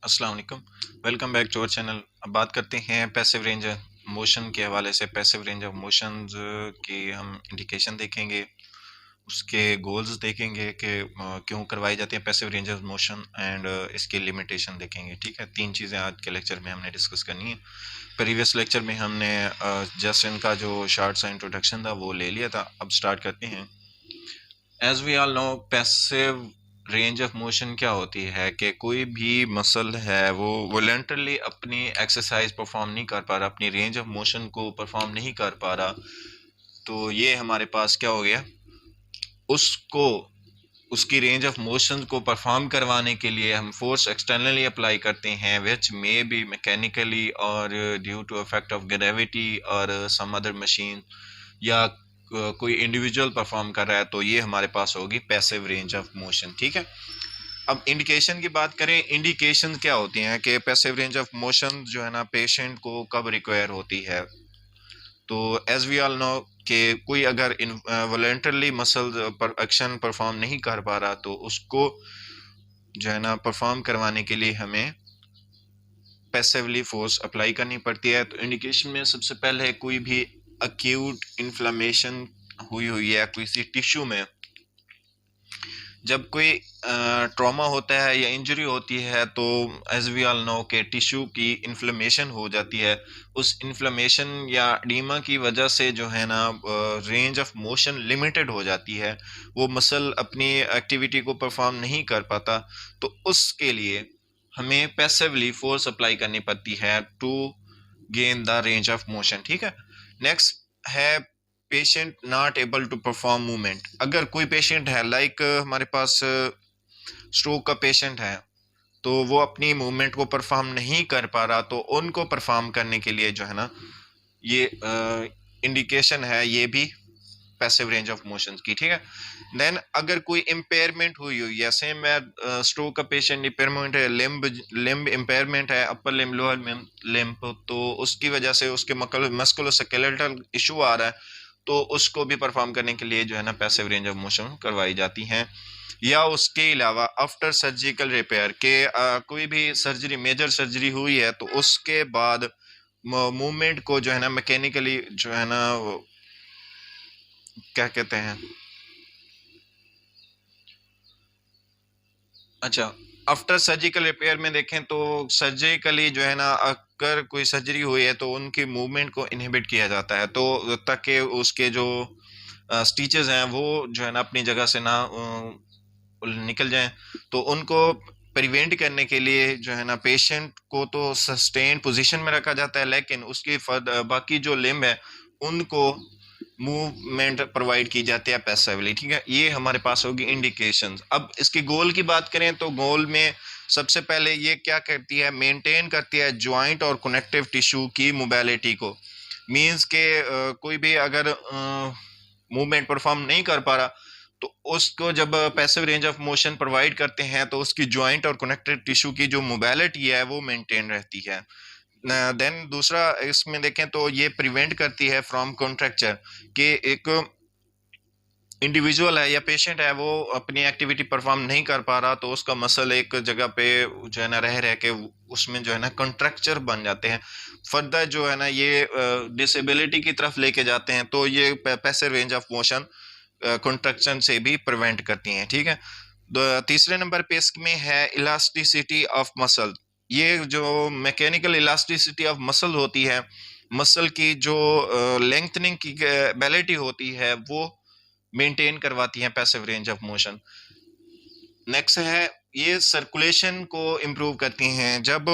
अस्सलाम वालेकुम। Welcome back to our channel. अब बात करते हैं पैसिव रेंज ऑफ मोशन के हवाले से। पैसिव रेंज ऑफ मोशंस की हम इंडिकेशन देखेंगे, उसके गोल्स देखेंगे कि क्यों करवाई जाती है passive range of motion and इसकी लिमिटेशन देखेंगे। ठीक है, तीन चीज़ें आज के लेक्चर में हमने डिस्कस करनी है। प्रीवियस लेक्चर में हमने जस्ट इनका जो शार्ट सा इंट्रोडक्शन था वो ले लिया था। अब स्टार्ट करते हैं। As we all know, passive range of motion क्या होती है कि कोई भी मसल है वो वॉलंटरली अपनी एक्सरसाइज परफॉर्म नहीं कर पा रहा, अपनी रेंज ऑफ मोशन को परफॉर्म नहीं कर पा रहा, तो ये हमारे पास क्या हो गया, उसको उसकी रेंज ऑफ मोशन को परफॉर्म करवाने के लिए हम फोर्स एक्सटर्नली अप्लाई करते हैं, विच मे बी मैकेनिकली और due to effect of gravity और सम अदर मशीन, या कोई इंडिविजुअल परफॉर्म कर रहा है, तो ये हमारे पास होगी पैसिव रेंज ऑफ मोशन। ठीक है, अब इंडिकेशन की बात करें, इंडिकेशन क्या होती हैं कि पैसिव रेंज ऑफ मोशन जो है ना पेशेंट को कब रिक्वायर होती है। तो एज वी ऑल नो कि कोई अगर वॉलंटरली मसल पर एक्शन परफॉर्म नहीं कर पा रहा, तो उसको जो है ना परफॉर्म करवाने के लिए हमें पैसिवली फोर्स अप्लाई करनी पड़ती है। तो इंडिकेशन में सबसे पहले कोई भी अक्यूट इन्फ्लेमेशन हुई है किसी टिश्यू में, जब कोई ट्रॉमा होता है या इंजरी होती है, तो एज वी ऑल नो के टिश्यू की इन्फ्लेमेशन हो जाती है। उस इन्फ्लेमेशन या एडीमा की वजह से जो है ना रेंज ऑफ मोशन लिमिटेड हो जाती है, वो मसल अपनी एक्टिविटी को परफॉर्म नहीं कर पाता, तो उसके लिए हमें पैसिवली फोर्स अप्लाई करनी पड़ती है to gain the range of motion. ठीक है, नेक्स्ट है patient not able to perform movement. अगर कोई पेशेंट है लाइक हमारे पास स्ट्रोक का पेशेंट है, तो वो अपनी मूवमेंट को परफॉर्म नहीं कर पा रहा, तो उनको परफॉर्म करने के लिए जो है ना ये इंडिकेशन है, ये भी पैसिव रेंज ऑफ मोशन की। ठीक है, देन अगर कोई इम्पेयरमेंट हुई जैसे मैं स्ट्रोक का पेशेंट इम्पेयरमेंट है, लिम्ब इम्पेयरमेंट है, अपर लिम्ब लोअर लिम्ब, तो उसकी वजह से उसके मस्कुलोस्केलेटल इशू आ रहा है, तो उसको भी परफॉर्म करने के लिए जो है ना पैसिव रेंज ऑफ मोशन करवाई जाती हैं। या उसके अलावा आफ्टर सर्जिकल रिपेयर के कोई भी सर्जरी, मेजर सर्जरी हुई है, तो उसके बाद मूवमेंट को जो है ना मैकेनिकली जो है ना क्या कहते हैं, अच्छा, आफ्टर सर्जिकल रिपेयर में देखें तो सर्जिकली जो है ना अगर कोई सर्जरी हुई है तो उनकी मूवमेंट को इनहिबिट किया जाता है, तो ताकि उसके जो स्टिचेस हैं वो जो है ना अपनी जगह से ना निकल जाएं, तो उनको प्रिवेंट करने के लिए जो है ना पेशेंट को तो सस्टेन पोजीशन में रखा जाता है, लेकिन उसकी बाकी जो लिम्ब है उनको मूवमेंट प्रोवाइड की जाती है पैसिवली। ठीक है, ये हमारे पास होगी इंडिकेशंस। अब इसकी गोल की बात करें तो गोल में सबसे पहले ये क्या करती है, मेंटेन करती है जॉइंट और कनेक्टिव टिश्यू की मोबिलिटी को। मींस के कोई भी अगर मूवमेंट परफॉर्म नहीं कर पा रहा, तो उसको जब passive range of motion provide करते हैं, तो उसकी जॉइंट और कनेक्टिव टिश्यू की जो मोबिलिटी है वो मेंटेन रहती है। देन दूसरा इसमें देखें तो ये प्रिवेंट करती है फ्रॉम कॉन्ट्रैक्चर, कि एक इंडिविजुअल है या पेशेंट है वो अपनी एक्टिविटी परफॉर्म नहीं कर पा रहा, तो उसका मसल एक जगह पे जो है ना रह रह के उसमें जो है ना कॉन्ट्रैक्चर बन जाते हैं, फर्दर जो है ना ये डिसेबिलिटी की तरफ लेके जाते हैं, तो ये passive range of motion contraction से भी प्रिवेंट करती हैं। ठीक है, तीसरे नंबर पे इसमें है इलास्टिसिटी ऑफ मसल। ये जो मैकेनिकल इलास्टिसिटी ऑफ मसल होती है, मसल की जो लेंथनिंग की एबिलिटी होती है वो मेंटेन करवाती हैं passive range of motion. Next है ये सर्कुलेशन को इम्प्रूव करती हैं। जब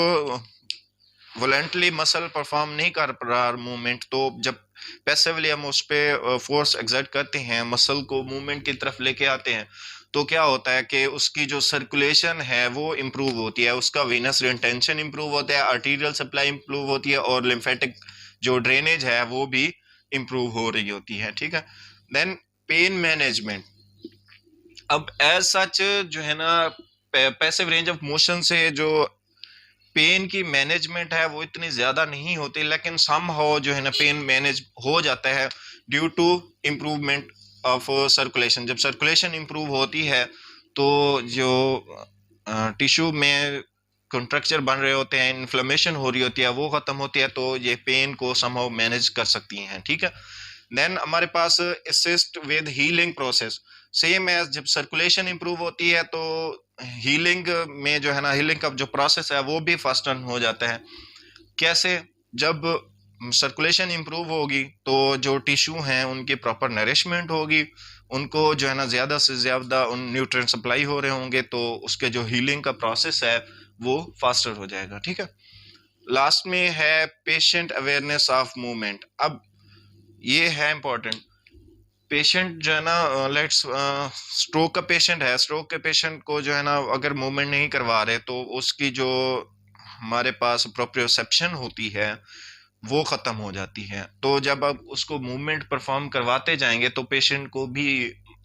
वॉलेंटली मसल परफॉर्म नहीं कर रहा मूवमेंट, तो जब पैसिवली हम उस पर फोर्स एक्सर्ट करते हैं, मसल को मूवमेंट की तरफ लेके आते हैं, तो क्या होता है कि उसकी जो सर्कुलेशन है वो इम्प्रूव होती है, उसका वेनस रिटेंशन इम्प्रूव होता है, आर्टीरियल सप्लाई इम्प्रूव होती है, और लिम्फेटिक जो ड्रेनेज है वो भी इम्प्रूव हो रही होती है। ठीक है, देन पेन मैनेजमेंट। अब एज सच जो है ना पैसिव रेंज ऑफ मोशन से जो पेन की मैनेजमेंट है वो इतनी ज्यादा नहीं होती, लेकिन समहाउ जो है ना पेन मैनेज हो जाता है due to improvement of circulation. जब सर्कुलेशन इम्प्रूव होती है, तो जो टिश्यू में कंट्रक्चर बन रहे होते हैं, इन्फ्लेमेशन हो रही होती है, वो खत्म होती है, तो ये पेन को समहाउ मैनेज कर सकती हैं, ठीक है। देन हमारे पास assist with healing process, same as जब सर्कुलेशन इंप्रूव होती है तो हीलिंग में जो है ना, हीलिंग का जो प्रोसेस है वो भी फास्टन हो जाता है। कैसे? जब सर्कुलेशन इंप्रूव होगी तो जो टिश्यू हैं उनकी प्रॉपर नरिशमेंट होगी, उनको जो है ना ज्यादा से ज्यादा उन न्यूट्रिएंट सप्लाई हो रहे होंगे, तो उसके जो हीलिंग का प्रोसेस है वो फास्टर हो जाएगा, ठीक है। लास्ट में है पेशेंट अवेयरनेस ऑफ मूवमेंट। अब ये है इंपॉर्टेंट, पेशेंट जो है ना, लेट्स स्ट्रोक का पेशेंट है, स्ट्रोक के पेशेंट को जो है ना अगर मूवमेंट नहीं करवा रहे तो उसकी जो हमारे पास प्रोप्रियोसेप्शन होती है वो खत्म हो जाती है। तो जब आप उसको मूवमेंट परफॉर्म करवाते जाएंगे तो पेशेंट को भी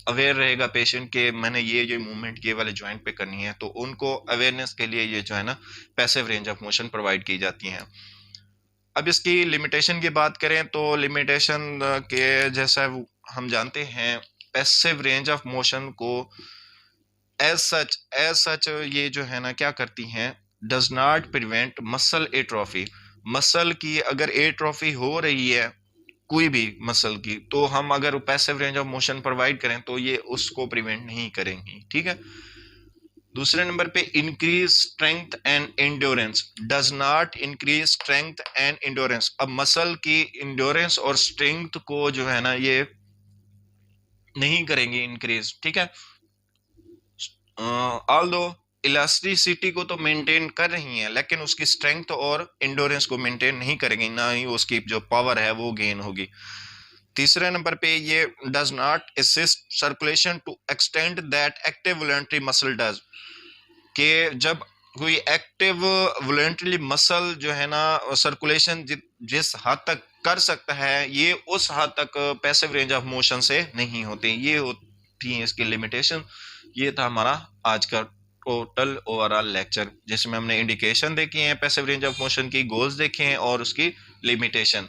अवेयर रहेगा, पेशेंट के मैंने ये मूवमेंट ये वाले जॉइंट पे करनी है, तो उनको अवेयरनेस के लिए ये जो है ना passive range of motion provide की जाती हैं। अब इसकी लिमिटेशन की बात करें तो लिमिटेशन के जैसा हम जानते हैं, पैसिव रेंज ऑफ मोशन को एज सच ये जो है ना क्या करती हैं, does not prevent muscle atrophy. Muscle की अगर एट्रोफी हो रही है कोई भी मसल की, तो हम अगर passive range of motion provide करें तो ये उसको प्रिवेंट नहीं करेंगी, ठीक है। दूसरे नंबर पे increase strength and endurance, does not increase strength and endurance. अब मसल की इंड्योरेंस और स्ट्रेंथ को जो है ना ये नहीं करेंगे इंक्रीज, ठीक है। ऑल्दो इलास्टिसिटी को तो मेंटेन कर रही हैं, लेकिन उसकी स्ट्रेंथ और इंडोरेंस को मेंटेन नहीं करेंगी, ना ही उसकी जो पावर है वो गेन होगी। तीसरे नंबर पे ये does not assist circulation to extend that active voluntary muscle does, कि जब कोई एक्टिव वॉलंटरी मसल जो है ना सर्कुलेशन जिस हद तक कर सकता है, ये उस हद तक पैसिव रेंज ऑफ मोशन से नहीं होते, ये होती है इसकी लिमिटेशन। ये था हमारा आज का टोटल ओवरऑल लेक्चर, जिसमें हमने इंडिकेशन देखी है पैसिव रेंज ऑफ मोशन की, गोल्स देखे हैं और उसकी लिमिटेशन।